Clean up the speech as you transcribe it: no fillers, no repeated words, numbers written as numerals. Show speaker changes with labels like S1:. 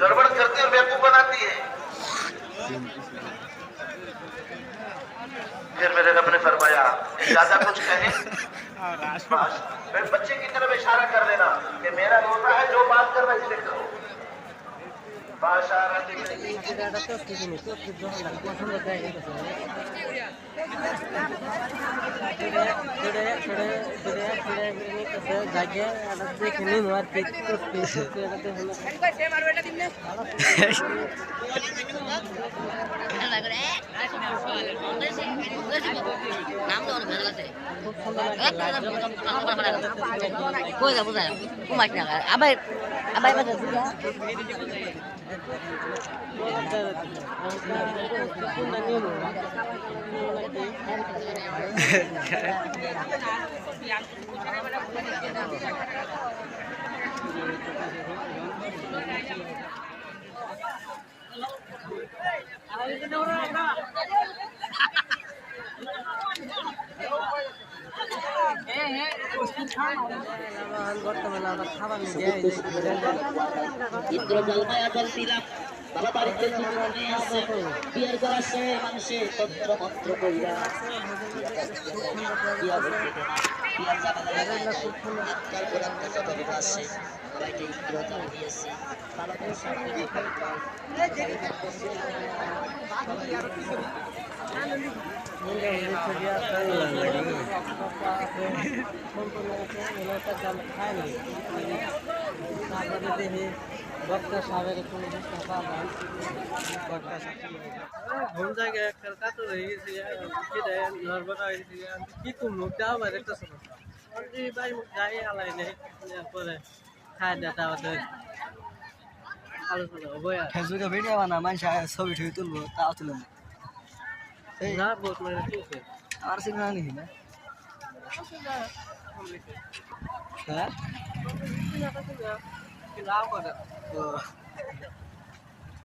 S1: गड़बड़ करती और बेवकूफ बनाती है। फिर मेरे रब ने फरमाया ज्यादा कुछ कहे बच्चे की तरफ इशारा कर देना कि मेरा रोजा है, जो बात कर रहा है इससे करो। বিয়ের করার সে মানুষের তন্ত্র মন্ত্র কইরা
S2: বক্তা সাহেবের কোনো টাকা নাই বক্তা ঘুম জায়গায় একটা কাতর হয়ে গেছে কি দেয় নরবরা হয়ে গেছে কি তো মুখটা আবার একটা শোনো ভাই যাই আলাই নেই পরে খায় দেটা ওদের আলোচনা হবো ফেসবুকে ভিডিও বানা মানুষ ছবি টবি তুলবো তাও তুলব না বহুত মানে তুলছে আর সিগনাল নেই না হ্যাঁ কিন্তু আও করে